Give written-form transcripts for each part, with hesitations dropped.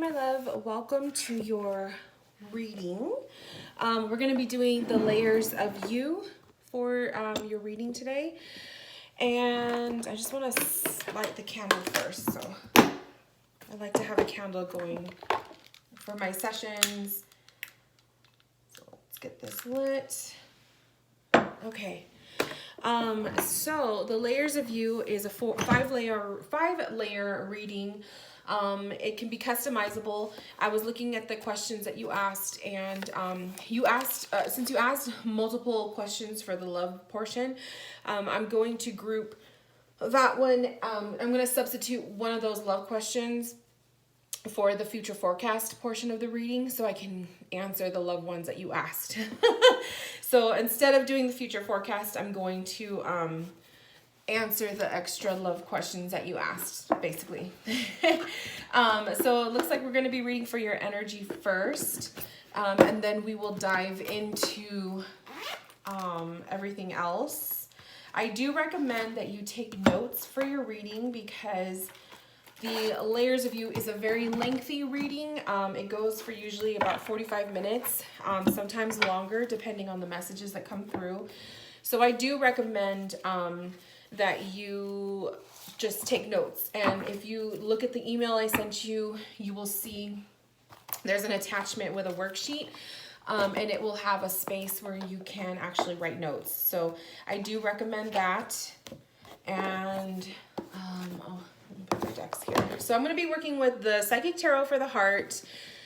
my love. Welcome to your reading. We're going to be doing the layers of you for your reading today. And I just want to light the candle first. So I like to have a candle going for my sessions. So let's get this lit. Okay. So the layers of you is a five layer reading. It can be customizable. I was looking at the questions that you asked, and since you asked multiple questions for the love portion, I'm going to group that one. I'm going to substitute one of those love questions for the future forecast portion of the reading so I can answer the love ones that you asked. So instead of doing the future forecast, I'm going to answer the extra love questions that you asked, basically. So it looks like we're going to be reading for your energy first, and then we will dive into everything else. I do recommend that you take notes for your reading because the layers of you is a very lengthy reading. It goes for usually about 45 minutes, sometimes longer, depending on the messages that come through. So I do recommend that you just take notes. And if you look at the email I sent you, you will see there's an attachment with a worksheet, and it will have a space where you can actually write notes. So I do recommend that. And put my decks here. So I'm going to be working with the Psychic Tarot for the Heart,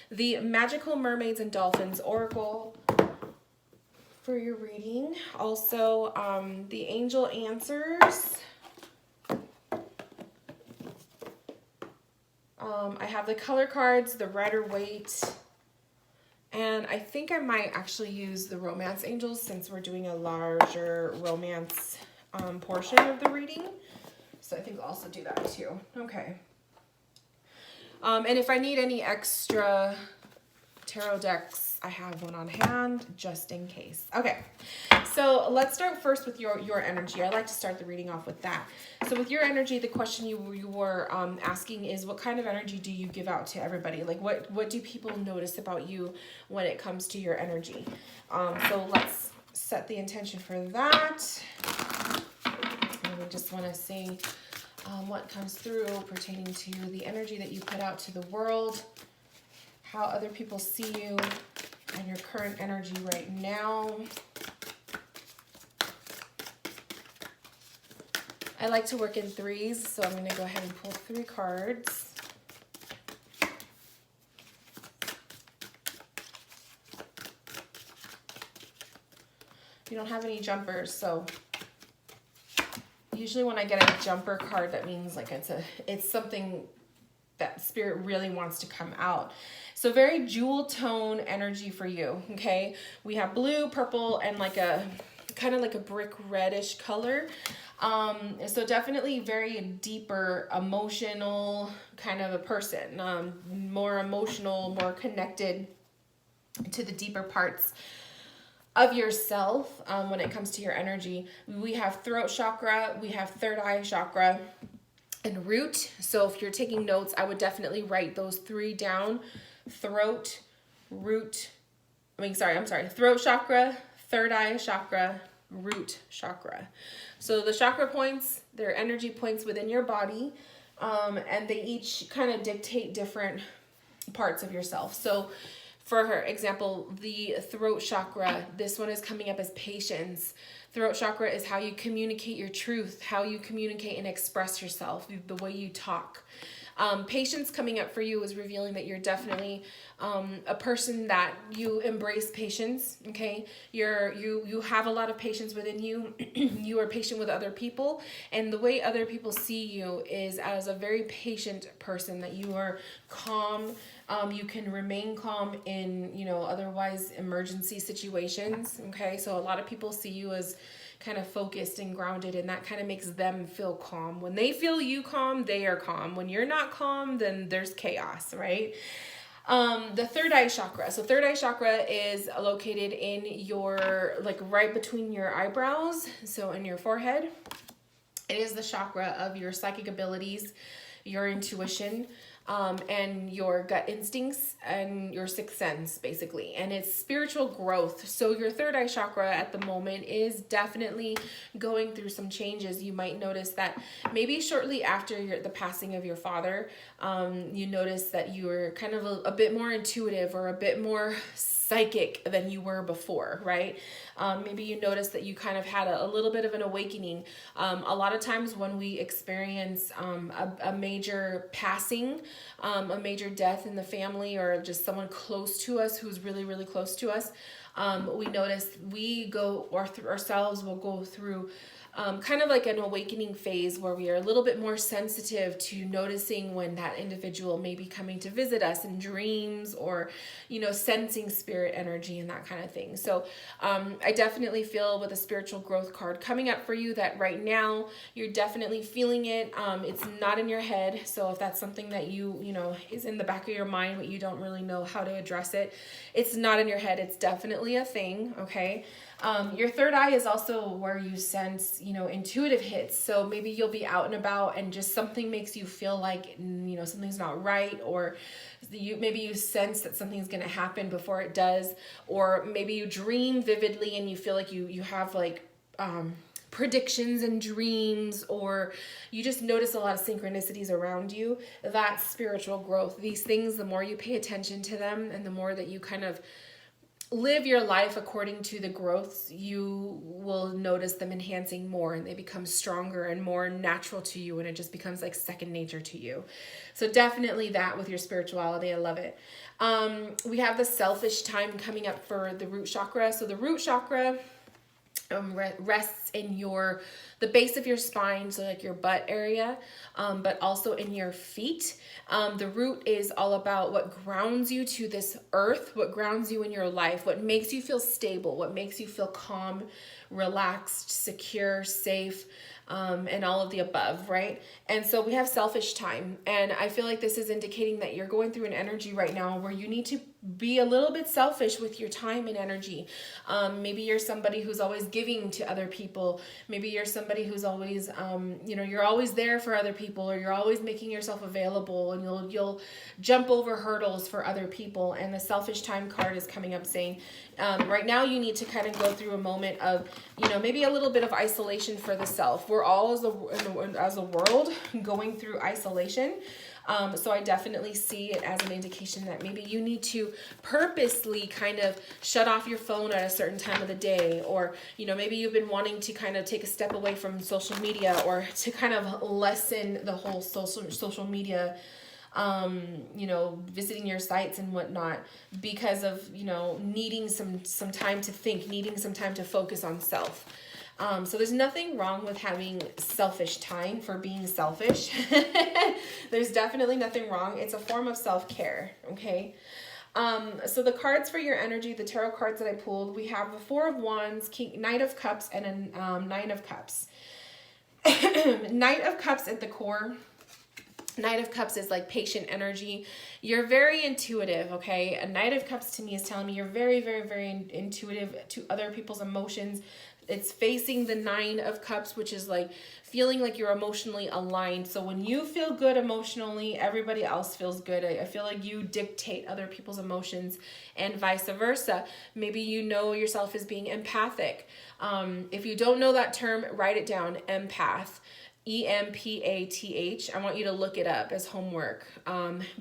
the Magical Mermaids and Dolphins Oracle for your reading. Also, the Angel Answers. I have the color cards, the Rider Waite, and I think I might actually use the Romance Angels since we're doing a larger romance portion of the reading. So I think I'll also do that too. Okay. And if I need any extra tarot decks, I have one on hand just in case. Okay. So let's start first with your energy. I like to start the reading off with that. So with your energy, the question you were asking is, what kind of energy do you give out to everybody? Like what do people notice about you when it comes to your energy? So let's set the intention for that. And we just want to see what comes through pertaining to the energy that you put out to the world, how other people see you, and your current energy right now. I like to work in threes, so I'm going to go ahead and pull 3 cards. You don't have any jumpers, so usually when I get a jumper card, that means like it's something that spirit really wants to come out. So very jewel tone energy for you, okay? We have blue, purple, and like a kind of like a brick reddish color. So definitely very deeper emotional kind of a person, more emotional, more connected to the deeper parts of yourself when it comes to your energy. We have throat chakra, we have third eye chakra, and root. So if you're taking notes, I would definitely write those 3 down. Throat, root, throat chakra, third eye chakra, root chakra. So the chakra points, they're energy points within your body, and they each kind of dictate different parts of yourself. So for example, the throat chakra, this one is coming up as patience. Throat chakra is how you communicate your truth, how you communicate and express yourself, the way you talk. Patience coming up for you is revealing that you're definitely a person that you embrace patience, okay? You have a lot of patience within you. You are patient with other people, and the way other people see you is as a very patient person, that you are calm. You can remain calm in, otherwise emergency situations, okay? So a lot of people see you as kind of focused and grounded, and that kind of makes them feel calm. When they feel you calm, they are calm. When you're not calm, then there's chaos, right? The third eye chakra. So third eye chakra is located in your, like right between your eyebrows, so in your forehead. It is the chakra of your psychic abilities, your intuition. and your gut instincts and your sixth sense, basically. And it's spiritual growth. So your third eye chakra at the moment is definitely going through some changes. You might notice that maybe shortly after the passing of your father, you notice that you were kind of a bit more intuitive or a bit more psychic than you were before, right? Maybe you notice that you kind of had a little bit of an awakening. A lot of times when we experience a major passing, a major death in the family, or just someone close to us who's really, really close to us, we notice we go, or ourselves will go through kind of like an awakening phase where we are a little bit more sensitive to noticing when that individual may be coming to visit us in dreams, or, sensing spirit energy and that kind of thing. So I definitely feel with a spiritual growth card coming up for you that right now you're definitely feeling it. It's not in your head. So if that's something that is in the back of your mind, but you don't really know how to address it, it's not in your head. It's definitely a thing. Okay. Your third eye is also where you sense, intuitive hits. So maybe you'll be out and about and just something makes you feel like, something's not right, or maybe you sense that something's going to happen before it does, or maybe you dream vividly and you feel like you have like, predictions and dreams, or you just notice a lot of synchronicities around you. That's spiritual growth. These things, the more you pay attention to them and the more that you kind of live your life according to the growths, you will notice them enhancing more, and they become stronger and more natural to you, and it just becomes like second nature to you. So definitely that with your spirituality. I love it. We have the selfish time coming up for the root chakra. So the root chakra rests in the base of your spine, so like your butt area, but also in your feet. The root is all about what grounds you to this earth, what grounds you in your life, what makes you feel stable, what makes you feel calm, relaxed, secure, safe, and all of the above, right? And so we have selfish time, and I feel like this is indicating that you're going through an energy right now where you need to be a little bit selfish with your time and energy. Maybe you're somebody who's always giving to other people. Maybe you're somebody who's always, you're always there for other people, or you're always making yourself available, and you'll jump over hurdles for other people. And the selfish time card is coming up saying, right now you need to kind of go through a moment of, maybe a little bit of isolation for the self. We're all as a world going through isolation. So I definitely see it as an indication that maybe you need to purposely kind of shut off your phone at a certain time of the day, or, maybe you've been wanting to kind of take a step away from social media, or to kind of lessen the whole social media, visiting your sites and whatnot, because of, needing some time to think, needing some time to focus on self. So there's nothing wrong with having selfish time for being selfish. There's definitely nothing wrong. It's a form of self-care, okay? So the cards for your energy, the tarot cards that I pulled, we have the Four of Wands, Knight of Cups, and a Nine of Cups. Knight of Cups at the core. Knight of Cups is like patient energy. You're very intuitive, okay? A Knight of Cups to me is telling me you're very, very, very intuitive to other people's emotions. It's facing the Nine of Cups, which is like feeling like you're emotionally aligned. So when you feel good emotionally, everybody else feels good. I feel like you dictate other people's emotions, and vice versa. Maybe you know yourself as being empathic. If you don't know that term, write it down, empath. EMPATH. I want you to look it up as homework,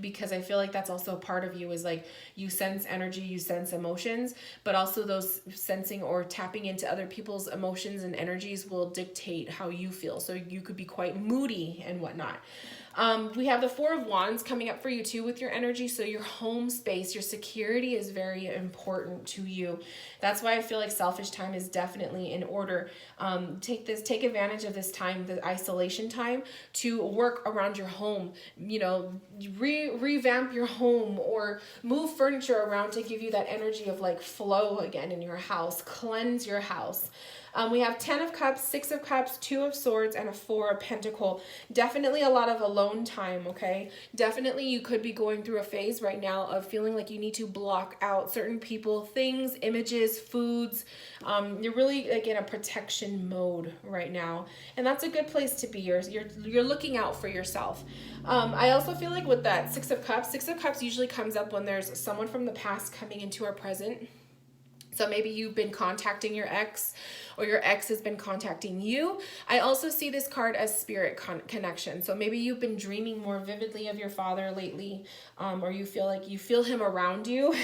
because I feel like that's also part of you, is like you sense energy, you sense emotions, but also those sensing or tapping into other people's emotions and energies will dictate how you feel. So you could be quite moody and whatnot. We have the Four of Wands coming up for you too with your energy. So your home space, your security is very important to you. That's why I feel like selfish time is definitely in order. Take advantage of this time, the isolation time, to work around your home, revamp your home, or move furniture around to give you that energy of like flow again in your house, cleanse your house. We have 10 of Cups, 6 of Cups, 2 of Swords, and a 4 of Pentacle. Definitely a lot of alone time, okay? Definitely you could be going through a phase right now of feeling like you need to block out certain people, things, images, foods. You're really like in a protection mode right now. And that's a good place to be. You're looking out for yourself. I also feel like with that 6 of Cups usually comes up when there's someone from the past coming into our present. So maybe you've been contacting your ex, or your ex has been contacting you. I also see this card as spirit connection. So maybe you've been dreaming more vividly of your father lately, or you feel like you feel him around you.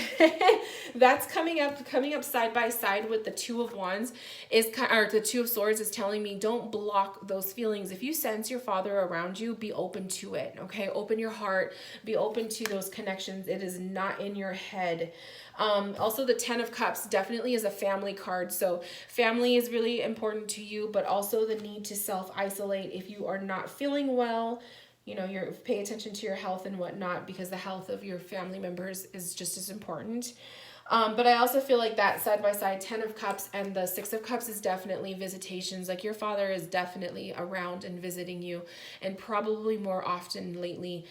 That's coming up side by side with the 2 of Wands, or the 2 of Swords is telling me don't block those feelings. If you sense your father around you, be open to it, okay? Open your heart, be open to those connections. It is not in your head. Also the 10 of Cups definitely is a family card. So family is really important to you, but also the need to self-isolate if you are not feeling well. You know, pay attention to your health and whatnot, because the health of your family members is just as important. But I also feel like that side by side 10 of Cups and the 6 of Cups is definitely visitations. Like your father is definitely around and visiting you, and probably more often lately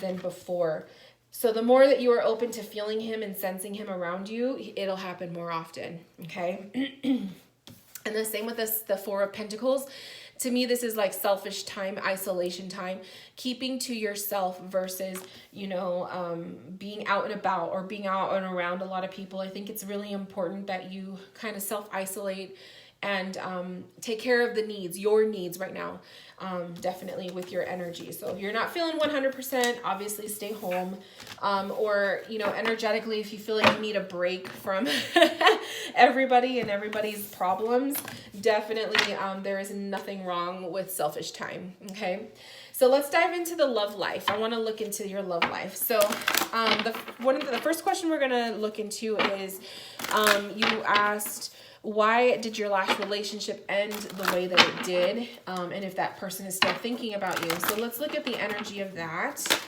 than before. So the more that you are open to feeling him and sensing him around you, it'll happen more often, okay? And the same with the 4 of Pentacles. To me, this is like selfish time, isolation time, keeping to yourself versus, you know, being out and about or being out and around a lot of people. I think it's really important that you kind of self-isolate and take care of the needs, your needs right now, definitely with your energy. So if you're not feeling 100%, obviously stay home. Or, you know, energetically, if you feel like you need a break from everybody and everybody's problems, definitely there is nothing wrong with selfish time, okay? So let's dive into the love life. I want to look into your love life. So the first question we're going to look into is you asked, why did your last relationship end the way that it did? And if that person is still thinking about you. So let's look at the energy of that.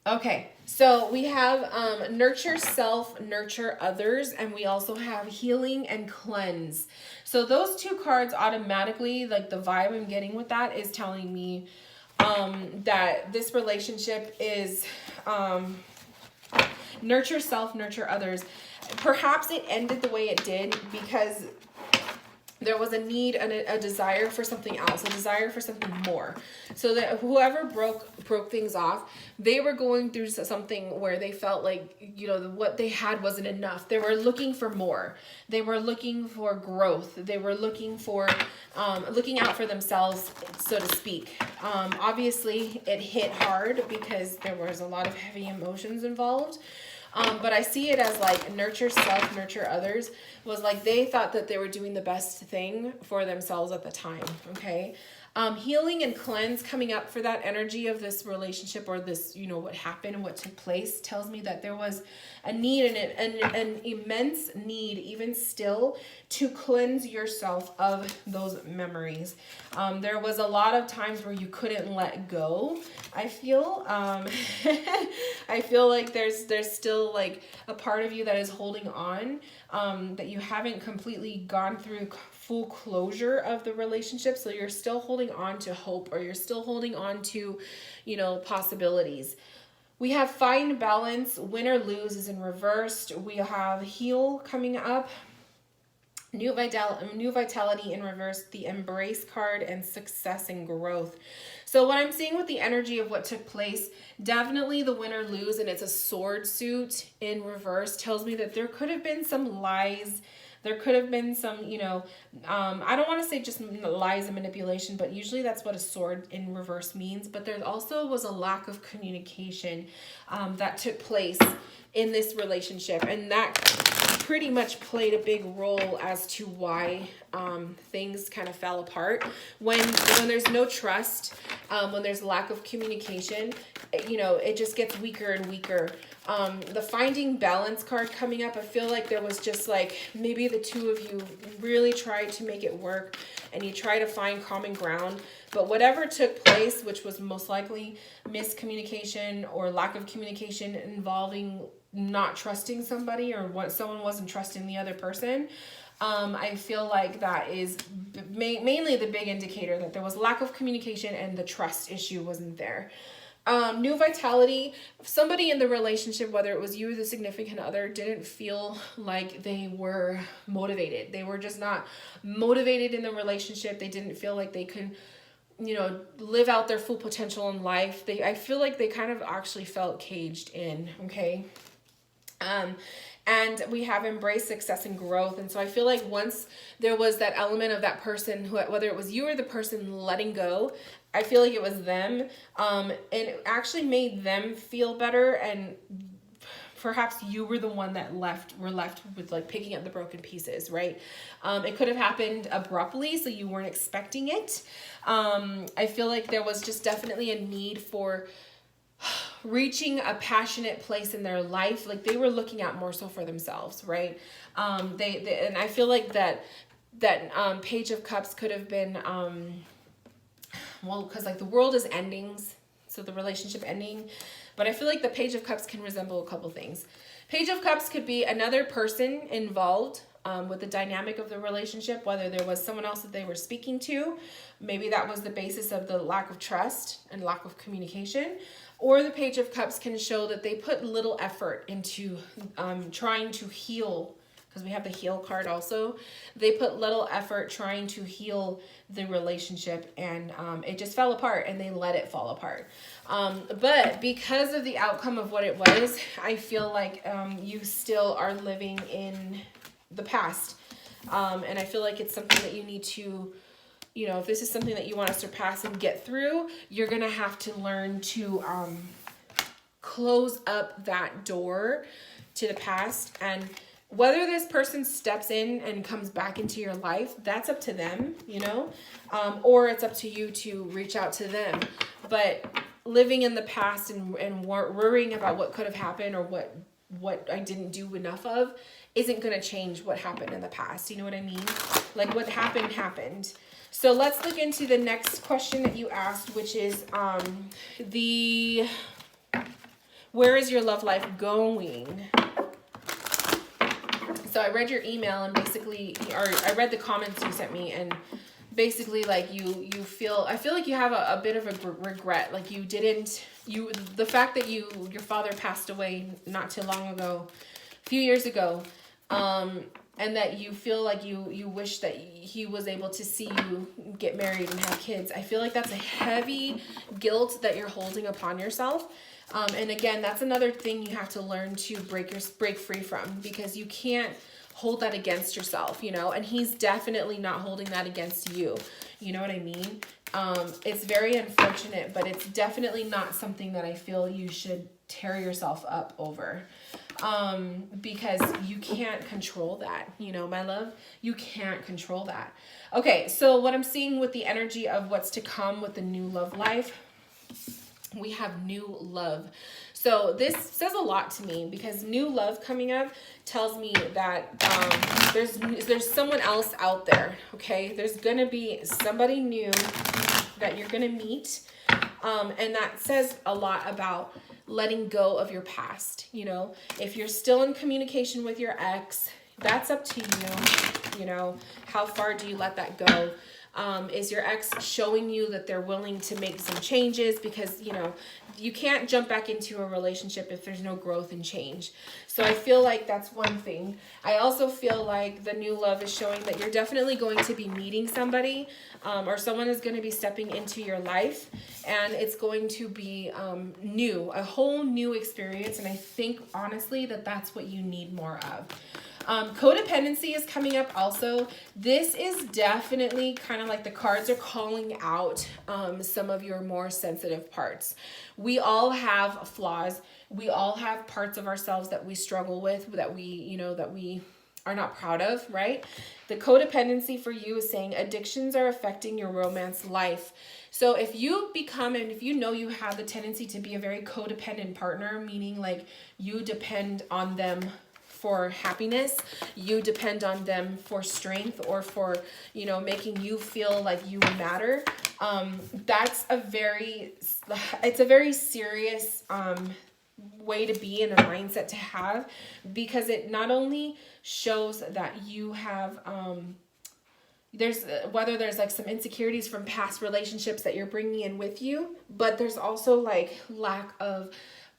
Okay, so we have nurture self, nurture others, and we also have healing and cleanse. So those 2 cards automatically, like the vibe I'm getting with that is telling me that this relationship is nurture self, nurture others. Perhaps it ended the way it did because there was a need and a desire for something else, a desire for something more. So that whoever broke things off, they were going through something where they felt like, you know, what they had wasn't enough. They were looking for more. They were looking for growth. They were looking for, looking out for themselves, so to speak. Obviously, it hit hard because there was a lot of heavy emotions involved. But I see it as like nurture self, nurture others was like they thought that they were doing the best thing for themselves at the time, okay? Healing and cleanse coming up for that energy of this relationship, or this, you know, what happened and what took place, tells me that there was a need and an immense need even still to cleanse yourself of those memories. There was a lot of times where you couldn't let go. I feel I feel like there's still like a part of you that is holding on, that you haven't completely gone through full closure of the relationship. So you're still holding on to hope, or you're still holding on to, you know, possibilities. We have find balance, win or lose is in reversed. We have heal coming up, new vitality in reverse, the embrace card, and success and growth. So what I'm seeing with the energy of what took place, definitely the win or lose, and it's a sword suit in reverse, tells me that there could have been some lies. There could have been some, you know, I don't want to say just lies and manipulation, but usually that's what a sword in reverse means. But there also was a lack of communication that took place in this relationship. And that pretty much played a big role as to why things kind of fell apart. When there's no trust, when there's lack of communication, you know, it just gets weaker and weaker. The finding balance card coming up, I feel like there was just like maybe the 2 of you really tried to make it work and you try to find common ground. But whatever took place, which was most likely miscommunication or lack of communication involving not trusting somebody, or what someone wasn't trusting the other person, I feel like that is mainly the big indicator that there was lack of communication and the trust issue wasn't there. New vitality, somebody in the relationship, whether it was you or the significant other, didn't feel like they were motivated. They were just not motivated in the relationship. They didn't feel like they could, live out their full potential in life. I feel like they kind of actually felt caged in, okay? And we have embraced success and growth. And so I feel like once there was that element of that person, whether it was you or the person letting go, I feel like it was them. And it actually made them feel better. And perhaps you were the one that were left with like picking up the broken pieces, right? It could have happened abruptly, so you weren't expecting it. I feel like there was just definitely a need for reaching a passionate place in their life. Like they were looking out more so for themselves, right? They and I feel like that Page of Cups could have been, because like the world is ending, so the relationship ending, but I feel like the Page of Cups can resemble a couple things. Page of Cups could be another person involved with the dynamic of the relationship, whether there was someone else that they were speaking to. Maybe that was the basis of the lack of trust and lack of communication. Or the Page of Cups can show that they put little effort into trying to heal, because we have the heal card also. They put little effort trying to heal the relationship, and it just fell apart, and they let it fall apart. But because of the outcome of what it was, I feel like you still are living in the past. And I feel like it's something that you need to, if this is something that you want to surpass and get through, you're going to have to learn to close up that door to the past. And whether this person steps in and comes back into your life, that's up to them, or it's up to you to reach out to them. But living in the past and worrying about what could have happened or what I didn't do enough of isn't going to change what happened in the past. You know what I mean? Like what happened. So let's look into the next question that you asked, which is where is your love life going? So I read your email and basically, or I read the comments you sent me, and basically like I feel like you have a bit of a regret. Like the fact that your father passed away not too long ago, a few years ago, and that you feel like you wish that he was able to see you get married and have kids. I feel like that's a heavy guilt that you're holding upon yourself. And again, that's another thing you have to learn to break free from, because you can't hold that against yourself, and he's definitely not holding that against you. You know what I mean? It's very unfortunate, but it's definitely not something that I feel you should tear yourself up over. Because you can't control that, my love, you can't control that. Okay. So what I'm seeing with the energy of what's to come with the new love life, we have new love. So this says a lot to me, because new love coming up tells me that there's someone else out there, okay? There's going to be somebody new that you're going to meet, and that says a lot about letting go of your past. If you're still in communication with your ex, that's up to you. How far do you let that go? Is your ex showing you that they're willing to make some changes? Because, you can't jump back into a relationship if there's no growth and change. So I feel like that's one thing. I also feel like the new love is showing that you're definitely going to be meeting somebody, or someone is going to be stepping into your life, and it's going to be new, a whole new experience. And I think honestly that that's what you need more of. Codependency is coming up also. This is definitely kind of like the cards are calling out some of your more sensitive parts. We all have flaws. We all have parts of ourselves that we struggle with, that we are not proud of, right? The codependency for you is saying addictions are affecting your romance life. So if you you have the tendency to be a very codependent partner, meaning like you depend on them for happiness. You depend on them for strength or for, you know, making you feel like you matter. It's a very serious way to be, and a mindset to have, because it not only shows that you have whether there's like some insecurities from past relationships that you're bringing in with you, but there's also like lack of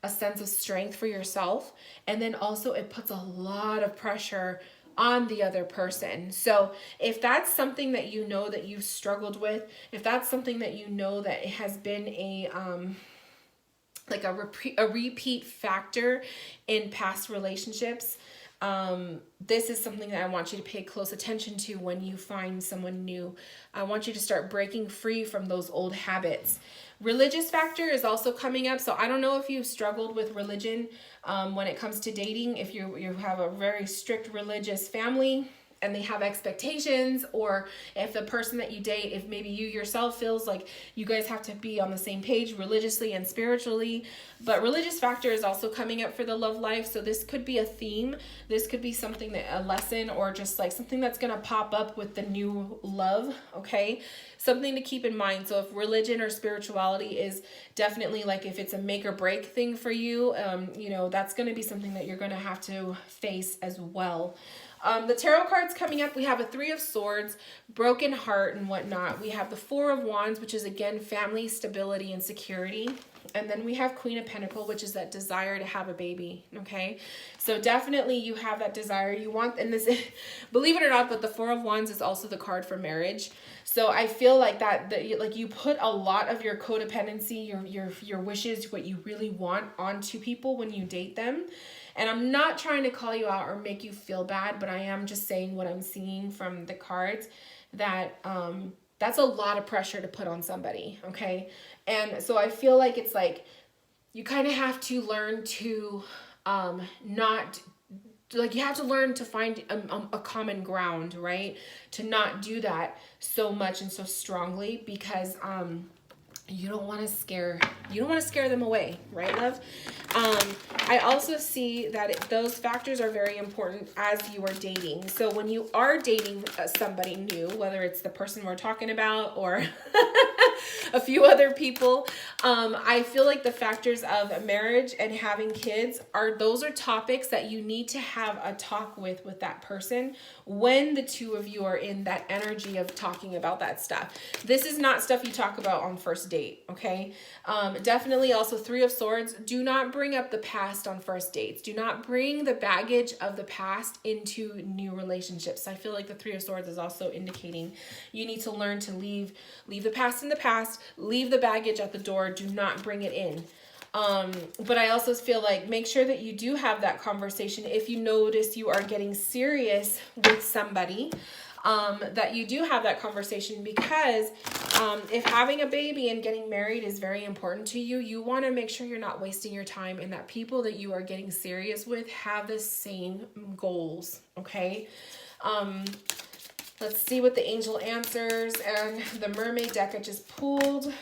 a sense of strength for yourself. And then also it puts a lot of pressure on the other person. So if that's something that you know that you've struggled with, if that's something that you know that it has been a repeat factor in past relationships, this is something that I want you to pay close attention to when you find someone new. I want you to start breaking free from those old habits. Religious factor is also coming up. So I don't know if you've struggled with religion when it comes to dating, if you have a very strict religious family and they have expectations, or if the person that you date, if maybe you yourself feels like you guys have to be on the same page religiously and spiritually. But religious factor is also coming up for the love life. So this could be a theme. This could be something that a lesson, or just like something that's going to pop up with the new love. Okay. Something to keep in mind. So if religion or spirituality is definitely like, if it's a make or break thing for you, you know, that's going to be something that you're going to have to face as well. The tarot cards coming up, we have a 3 of Swords, broken heart and whatnot. We have the 4 of Wands, which is again family, stability, and security. And then we have Queen of Pentacles, which is that desire to have a baby. Okay, so definitely you have that desire. You want, and this, believe it or not, but the 4 of Wands is also the card for marriage. So I feel like like you put a lot of your codependency, your wishes, what you really want onto people when you date them. And I'm not trying to call you out or make you feel bad, but I am just saying what I'm seeing from the cards, that that's a lot of pressure to put on somebody, okay? And so I feel like it's like you kind of have to learn to not, like you have to learn to find a common ground, right? To not do that so much and so strongly, because you don't want to scare them away, right, love? I also see that those factors are very important as you are dating. So when you are dating somebody new, whether it's the person we're talking about or a few other people, I feel like the factors of marriage and having kids are topics that you need to have a talk with that person when the two of you are in that energy of talking about that stuff. This is not stuff you talk about on first date, okay? Definitely also 3 of Swords. Do not bring up the past on first dates. Do not bring the baggage of the past into new relationships. I feel like the 3 of Swords is also indicating you need to learn to leave the past in the past, leave the baggage at the door. Do not bring it in. But I also feel like make sure that you do have that conversation if you notice you are getting serious with somebody, that you do have that conversation, because if having a baby and getting married is very important to you, you want to make sure you're not wasting your time and that people that you are getting serious with have the same goals, okay? Let's see what the angel answers, and the mermaid deck I just pulled.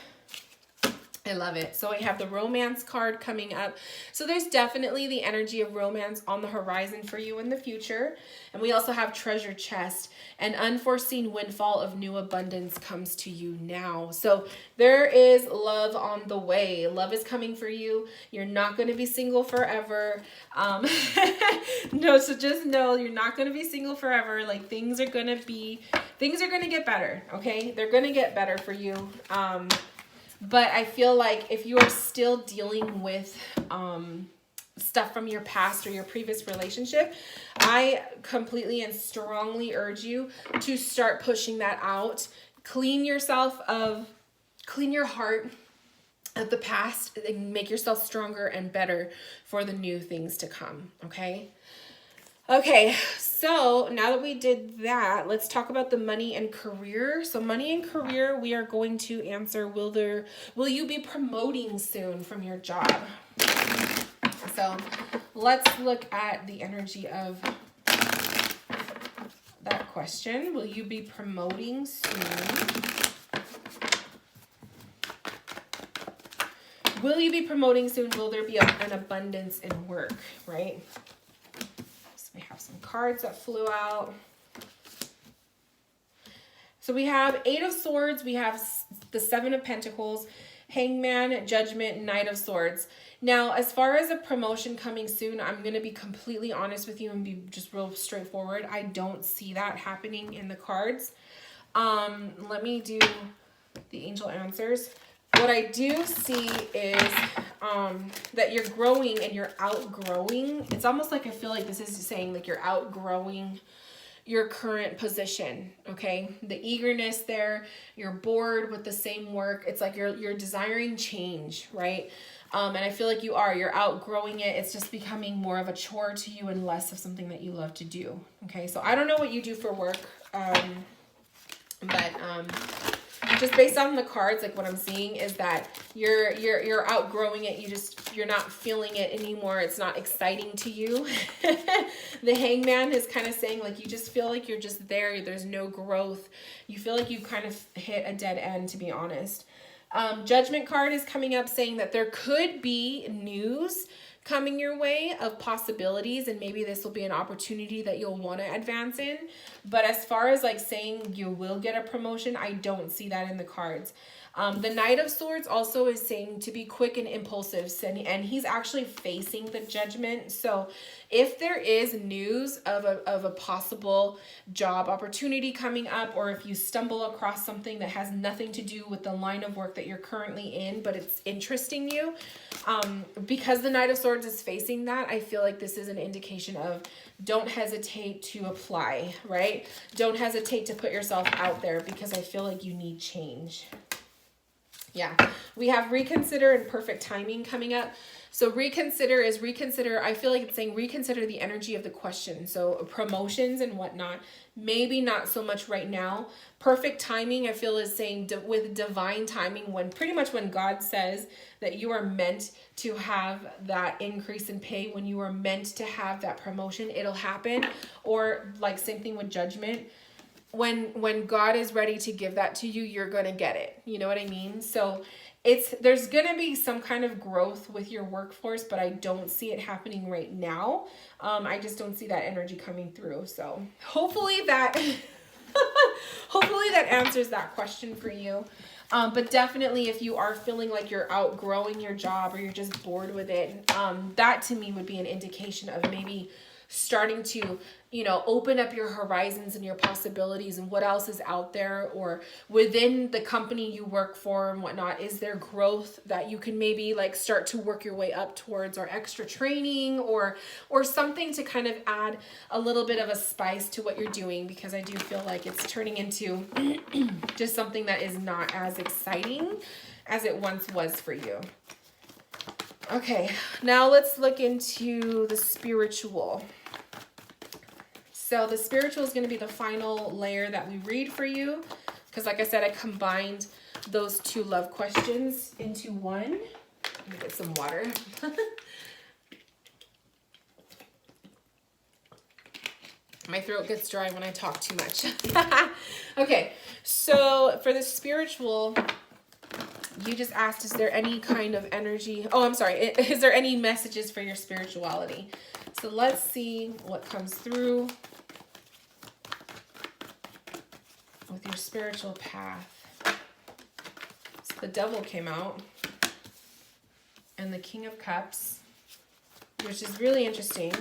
I love it. So we have the romance card coming up. So there's definitely the energy of romance on the horizon for you in the future. And we also have treasure chest. An unforeseen windfall of new abundance comes to you now. So there is love on the way. Love is coming for you. You're not going to be single forever. No, so just know you're not going to be single forever. Like things are going to get better. Okay. They're going to get better for you. But I feel like if you are still dealing with stuff from your past or your previous relationship, I completely and strongly urge you to start pushing that out. Clean your heart of the past and make yourself stronger and better for the new things to come, okay? Okay, so now that we did that, let's talk about the money and career. So money and career, we are going to answer, will you be promoting soon from your job? So let's look at the energy of that question. Will you be promoting soon? Will you be promoting soon? Will there be an abundance in work, right? We some cards that flew out. So we have 8 of Swords, we have the 7 of Pentacles, Hangman, Judgment, Knight of Swords. Now, as far as a promotion coming soon, I'm going to be completely honest with you and be just real straightforward. I don't see that happening in the cards. Let me do the angel answers. What I do see is that you're growing and you're outgrowing. It's almost like I feel like this is saying like you're outgrowing your current position, okay? The eagerness there, you're bored with the same work. It's like you're desiring change, right? And I feel like you're outgrowing it. It's just becoming more of a chore to you and less of something that you love to do, okay? So I don't know what you do for work, but just based on the cards, like what I'm seeing is that you're outgrowing it. You're not feeling it anymore. It's not exciting to you. The Hangman is kind of saying like you just feel like you're just there. There's no growth. You feel like you kind of hit a dead end, to be honest. Judgment card is coming up saying that there could be news coming your way of possibilities, and maybe this will be an opportunity that you'll want to advance in. But as far as like saying you will get a promotion, I don't see that in the cards. The Knight of Swords also is saying to be quick and impulsive, and he's actually facing the Judgment. So if there is news of a possible job opportunity coming up, or if you stumble across something that has nothing to do with the line of work that you're currently in, but it's interesting you, because the Knight of Swords is facing that, I feel like this is an indication of don't hesitate to apply, right? Don't hesitate to put yourself out there, because I feel like you need change. Yeah, we have reconsider and perfect timing coming up. So reconsider, I feel like it's saying reconsider the energy of the question. So promotions and whatnot, maybe not so much right now. Perfect timing, I feel, is saying with divine timing, when pretty much when God says that you are meant to have that increase in pay, when you are meant to have that promotion, it'll happen. Or like same thing with Judgment. When God is ready to give that to you, you're going to get it. You know what I mean? So there's going to be some kind of growth with your workforce, but I don't see it happening right now. I just don't see that energy coming through. So hopefully that answers that question for you. But definitely if you are feeling like you're outgrowing your job or you're just bored with it, that to me would be an indication of maybe starting to, open up your horizons and your possibilities and what else is out there, or within the company you work for and whatnot. Is there growth that you can maybe like start to work your way up towards, or extra training or something to kind of add a little bit of a spice to what you're doing, because I do feel like it's turning into just something that is not as exciting as it once was for you. Okay, now let's look into the spiritual. So the spiritual is going to be the final layer that we read for you, because like I said, I combined those 2 love questions into one. Let me get some water. My throat gets dry when I talk too much. Okay, so for the spiritual, you just asked, is there any kind of energy? Oh, I'm sorry. Is there any messages for your spirituality? So let's see what comes through with your spiritual path. So the Devil came out, and the King of Cups, which is really interesting.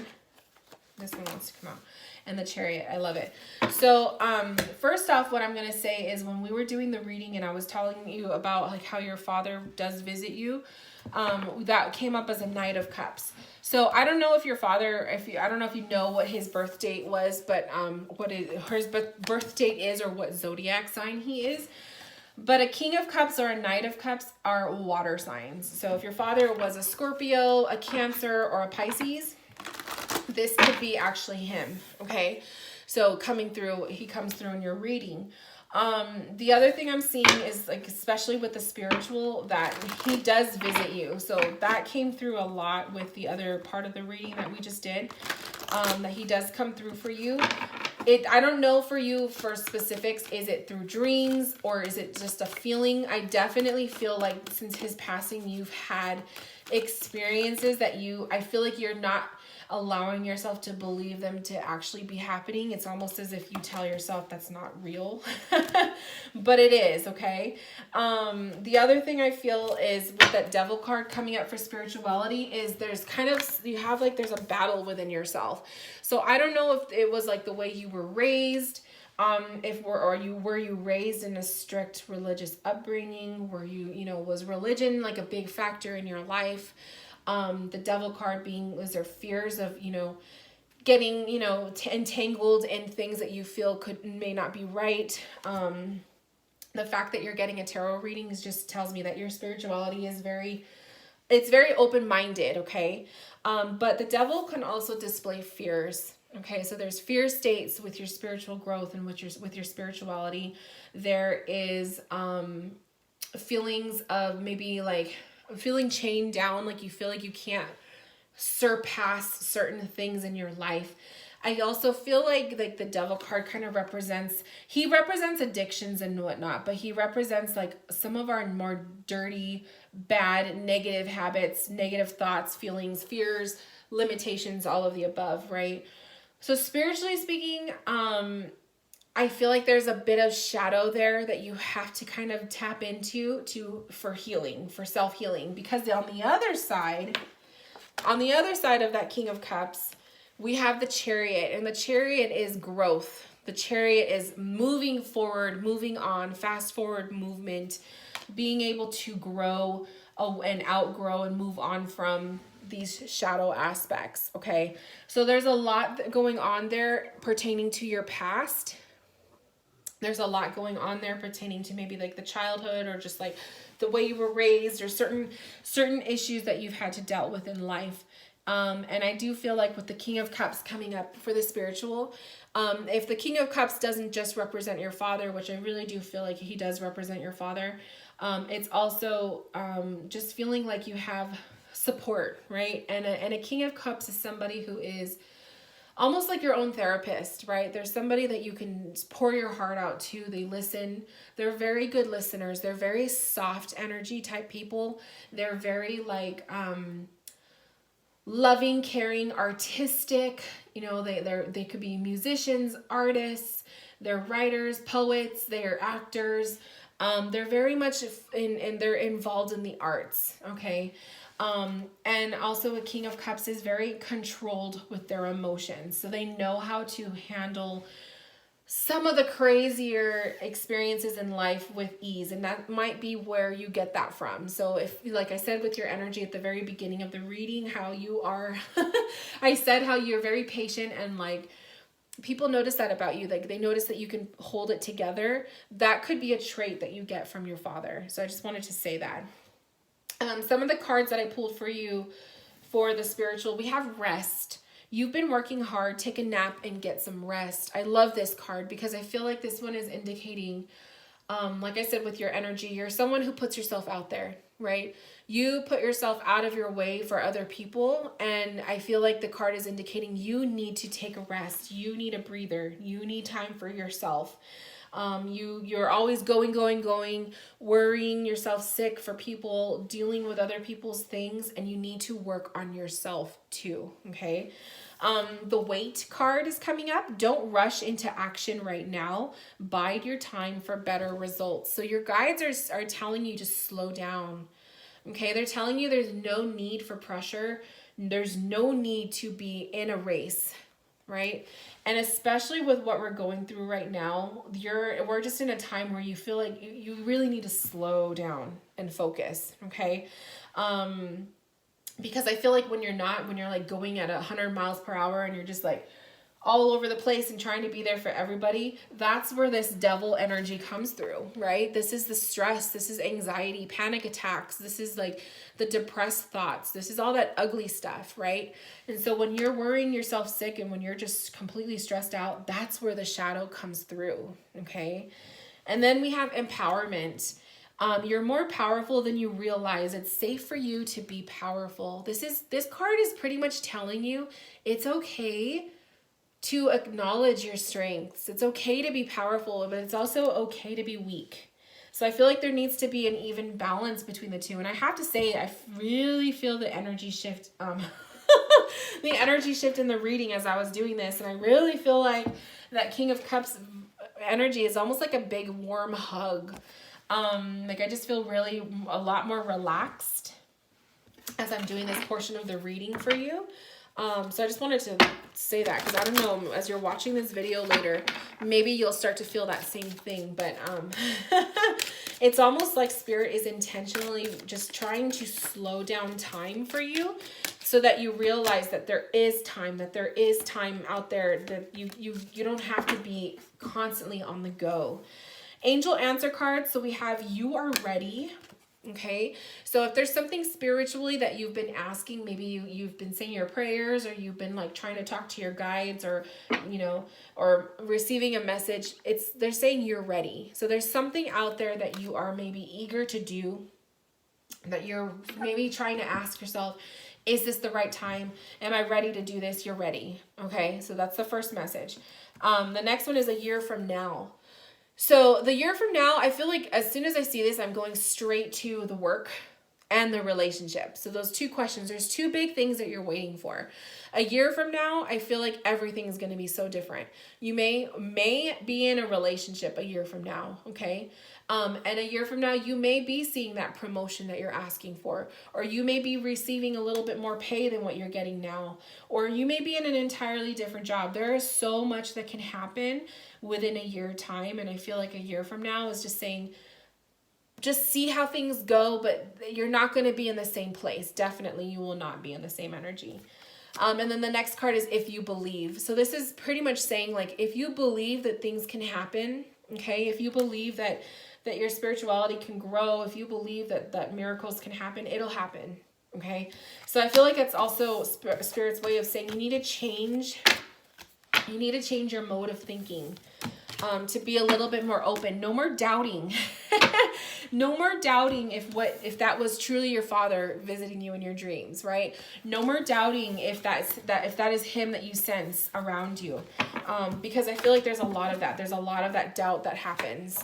This one wants to come out. And the Chariot. I love it. So first off, what I'm going to say is, when we were doing the reading and I was telling you about like how your father does visit you, that came up as a Knight of Cups. So I don't know if your father, I don't know if you know what his birth date was, but what his birth date is, or what zodiac sign he is. But a King of Cups or a Knight of Cups are water signs. So if your father was a Scorpio, a Cancer, or a Pisces, this could be actually him, okay? So he comes through in your reading. The other thing I'm seeing is, like, especially with the spiritual, that he does visit you. So that came through a lot with the other part of the reading that we just did, that he does come through for you. I don't know for you for specifics, is it through dreams or is it just a feeling? I definitely feel like since his passing, you've had experiences that I feel like you're not, allowing yourself to believe them to actually be happening. It's almost as if you tell yourself that's not real, but it is, okay? The other thing I feel is with that devil card coming up for spirituality is there's kind of, you have like, there's a battle within yourself. So I don't know if it was like the way you were raised, were you raised in a strict religious upbringing? Were you know, was religion like a big factor in your life? The devil card being, was there fears of, you know, getting, you know, entangled in things that you feel may not be right? The fact that you're getting a tarot reading just tells me that your spirituality is very open-minded, okay? But the devil can also display fears. Okay, so there's fear states with your spiritual growth and with your spirituality. There is feelings of maybe like feeling chained down, like you feel like you can't surpass certain things in your life. I also feel like the devil card kind of represents addictions and whatnot, but he represents like some of our more dirty, bad, negative habits, negative thoughts, feelings, fears, limitations, all of the above, right? So spiritually speaking, I feel like there's a bit of shadow there that you have to kind of tap into for healing, for self-healing, because on the other side of that King of Cups, we have the Chariot, and the Chariot is growth. The Chariot is moving forward, moving on, fast forward movement, being able to grow and outgrow and move on from these shadow aspects, okay? So there's a lot going on there pertaining to your past. There's a lot going on there pertaining to maybe like the childhood or just like the way you were raised or certain issues that you've had to deal with in life. And I do feel like with the King of Cups coming up for the spiritual, if the King of Cups doesn't just represent your father, which I really do feel like he does represent your father, it's also just feeling like you have support, right? And a King of Cups is somebody who is almost like your own therapist, right? There's somebody that you can pour your heart out to. They listen. They're very good listeners. They're very soft energy type people. They're very like loving, caring, artistic. You know, they could be musicians, artists, they're writers, poets, they're actors. They're very much they're involved in the arts, okay? And also a King of Cups is very controlled with their emotions. So they know how to handle some of the crazier experiences in life with ease. And that might be where you get that from. So if, like I said, with your energy at the very beginning of the reading, how you are, I said how you're very patient and like, people notice that about you. Like they notice that you can hold it together. That could be a trait that you get from your father. So I just wanted to say that. Some of the cards that I pulled for you for the spiritual, we have rest. You've been working hard, take a nap and get some rest. I love this card because I feel like this one is indicating, like I said, with your energy, you're someone who puts yourself out there, right? You put yourself out of your way for other people. And I feel like the card is indicating you need to take a rest. You need a breather. You need time for yourself. You're always going, worrying yourself sick for people, dealing with other people's things, and you need to work on yourself too, okay? The Waite card is coming up. Don't rush into action right now. Bide your time for better results. So your guides are telling you to slow down, okay? They're telling you there's no need for pressure. There's no need to be in a race, right? And especially with what we're going through right now, we're just in a time where you feel like you really need to slow down and focus, okay? Because I feel like when you're like going at 100 miles per hour and you're just like all over the place and trying to be there for everybody, that's where this devil energy comes through, right? This is the stress, this is anxiety, panic attacks, this is like the depressed thoughts, this is all that ugly stuff, right? And so when you're worrying yourself sick and when you're just completely stressed out, that's where the shadow comes through, okay? And then we have empowerment. You're more powerful than you realize. It's safe for you to be powerful. This card is pretty much telling you it's okay to acknowledge your strengths. It's okay to be powerful, but it's also okay to be weak. So I feel like there needs to be an even balance between the two. And I have to say, I really feel the energy shift the energy shift in the reading as I was doing this. And I really feel like that King of Cups energy is almost like a big warm hug. Like I just feel really a lot more relaxed as I'm doing this portion of the reading for you. So I just wanted to say that, because I don't know, as you're watching this video later, maybe you'll start to feel that same thing. But it's almost like Spirit is intentionally just trying to slow down time for you, so that you realize that there is time out there, that you don't have to be constantly on the go. Angel answer cards. So we have you are ready. Okay, so if there's something spiritually that you've been asking, maybe you've been saying your prayers, or you've been like trying to talk to your guides, or or receiving a message, they're saying you're ready. So there's something out there that you are maybe eager to do, that you're maybe trying to ask yourself, is this the right time? Am I ready to do this? You're ready. Okay, so that's the first message. The next one is a year from now. So the year from now, I feel like as soon as I see this, I'm going straight to the work and the relationship. So those two questions, there's two big things that you're waiting for. A year from now, I feel like everything is going to be so different. You may be in a relationship a year from now, okay? And a year from now, you may be seeing that promotion that you're asking for, or you may be receiving a little bit more pay than what you're getting now, or you may be in an entirely different job. There is so much that can happen within a year time. And I feel like a year from now is just saying, just see how things go, but you're not going to be in the same place. Definitely, you will not be in the same energy. And then the next card is if you believe. So this is pretty much saying, like, if you believe that things can happen, okay, if you believe that your spirituality can grow, if you believe that miracles can happen, it'll happen, okay? So I feel like it's also Spirit's way of saying you need to change your mode of thinking, to be a little bit more open. No more doubting. No more doubting if that was truly your Father visiting you in your dreams, right? No more doubting if that is him that you sense around you, because I feel like there's a lot of that. There's a lot of that doubt that happens.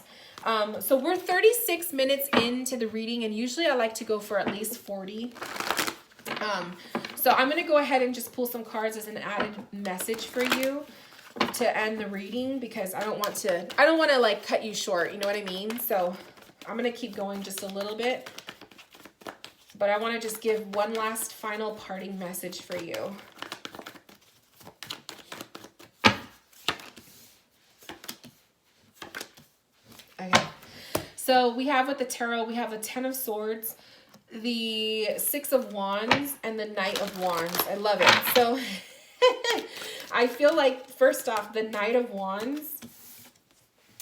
So we're 36 minutes into the reading, and usually I like to go for at least 40. So I'm going to go ahead and just pull some cards as an added message for you to end the reading, because I don't want to like cut you short, you know what I mean? So I'm going to keep going just a little bit, but I want to just give one last final parting message for you. Okay. So we have with the tarot, we have the 10 of Swords, the 6 of Wands, and the Knight of Wands. I love it. So I feel like, first off, the Knight of Wands,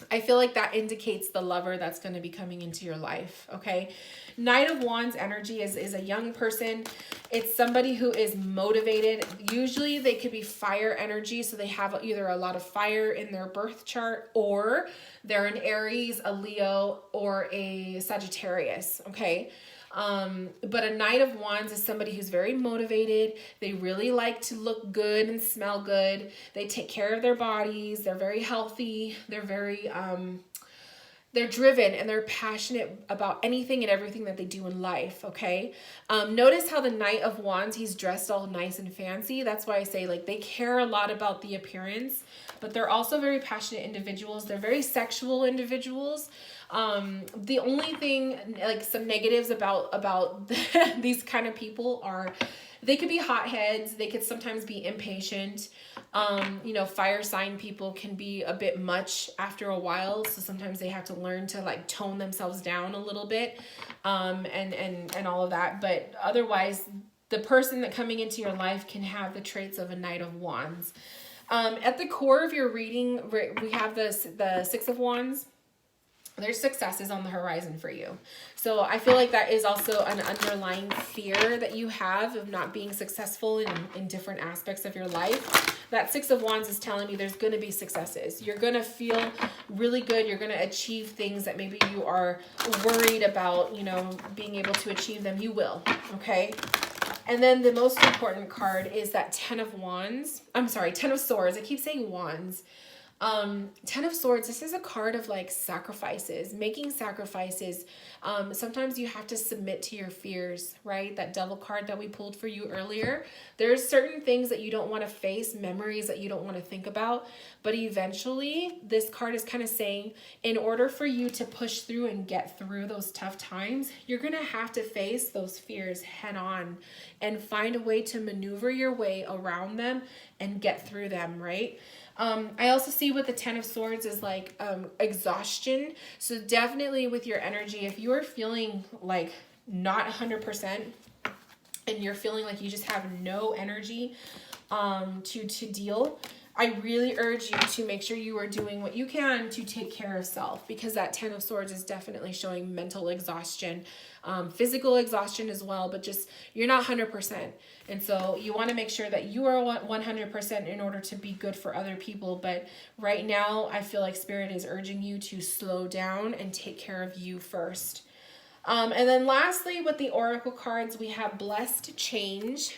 I feel like that indicates the lover that's going to be coming into your life, okay? Knight of Wands energy is a young person. It's somebody who is motivated. Usually they could be fire energy, so they have either a lot of fire in their birth chart, or they're an Aries, a Leo, or a Sagittarius, okay? But a Knight of Wands is somebody who's very motivated. They really like to look good and smell good. They take care of their bodies. They're very healthy. They're very, they're driven, and they're passionate about anything and everything that they do in life, okay? Notice how the Knight of Wands, he's dressed all nice and fancy. That's why I say, like, they care a lot about the appearance, but they're also very passionate individuals. They're very sexual individuals. The only thing, like, some negatives about these kind of people are they could be hotheads. They could sometimes be impatient. Fire sign people can be a bit much after a while. So sometimes they have to learn to, like, tone themselves down a little bit, and all of that. But otherwise, the person that coming into your life can have the traits of a Knight of Wands. At the core of your reading, we have the 6 of Wands. There's successes on the horizon for you. So I feel like that is also an underlying fear that you have of not being successful in different aspects of your life. That 6 of Wands is telling me there's going to be successes. You're going to feel really good. You're going to achieve things that maybe you are worried about, being able to achieve them. You will, okay? And then the most important card is that 10 of Wands. I'm sorry, 10 of Swords. I keep saying Wands. Ten of Swords, this is a card of like sacrifices, making sacrifices. Sometimes you have to submit to your fears, right? That Devil card that we pulled for you earlier. There's certain things that you don't want to face, memories that you don't want to think about, but eventually this card is kind of saying, in order for you to push through and get through those tough times, you're going to have to face those fears head on and find a way to maneuver your way around them and get through them, right? I also see with the Ten of Swords is like exhaustion. So definitely with your energy, if you're feeling like not 100% and you're feeling like you just have no energy to deal, I really urge you to make sure you are doing what you can to take care of self, because that Ten of Swords is definitely showing mental exhaustion, physical exhaustion as well, but just you're not 100%. And so you want to make sure that you are 100% in order to be good for other people. But right now, I feel like Spirit is urging you to slow down and take care of you first. And then lastly, with the Oracle cards, we have Blessed Change.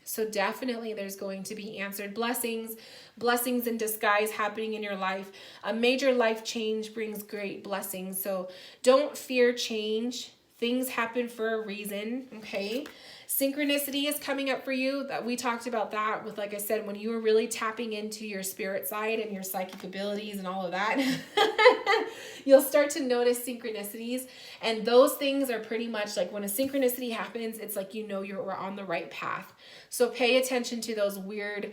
So definitely there's going to be answered blessings, blessings in disguise happening in your life. A major life change brings great blessings. So don't fear change. Things happen for a reason, okay? Synchronicity is coming up for you. That we talked about that with, like I said, when you were really tapping into your spirit side and your psychic abilities and all of that, you'll start to notice synchronicities. And those things are pretty much like when a synchronicity happens, it's like you know you're on the right path. So pay attention to those weird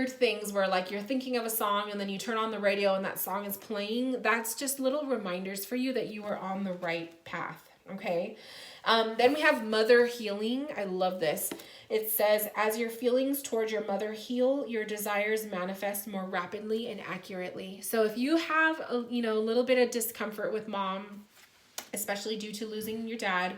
things where like you're thinking of a song and then you turn on the radio and that song is playing. That's just little reminders for you that you are on the right path. Okay. Then we have Mother Healing. I love this. It says, as your feelings towards your mother heal, your desires manifest more rapidly and accurately. So if you have a little bit of discomfort with mom, especially due to losing your dad,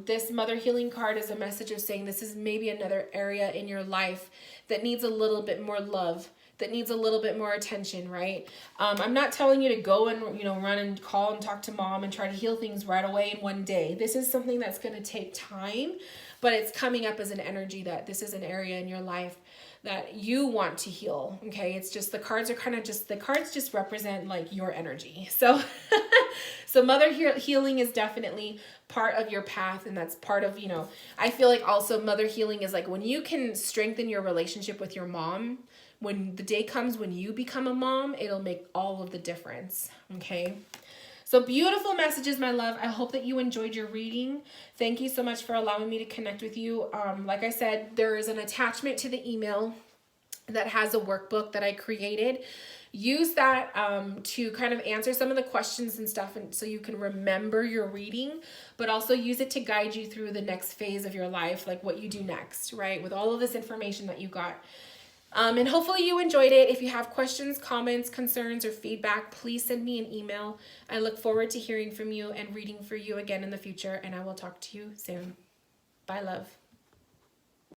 this Mother Healing card is a message of saying this is maybe another area in your life that needs a little bit more love, that needs a little bit more attention, right? I'm not telling you to go and, run and call and talk to mom and try to heal things right away in one day. This is something that's going to take time, but it's coming up as an energy that this is an area in your life that you want to heal, okay? It's just the cards just represent like your energy. So, so Mother Healing is definitely part of your path, and that's part of, I feel like also Mother Healing is like when you can strengthen your relationship with your mom. When the day comes when you become a mom, it'll make all of the difference, okay? So beautiful messages, my love. I hope that you enjoyed your reading. Thank you so much for allowing me to connect with you. Like I said, there is an attachment to the email that has a workbook that I created. Use that to kind of answer some of the questions and stuff, and so you can remember your reading, but also use it to guide you through the next phase of your life, like what you do next, right? With all of this information that you got. And hopefully you enjoyed it. If you have questions, comments, concerns, or feedback, please send me an email. I look forward to hearing from you and reading for you again in the future, and I will talk to you soon. Bye, love.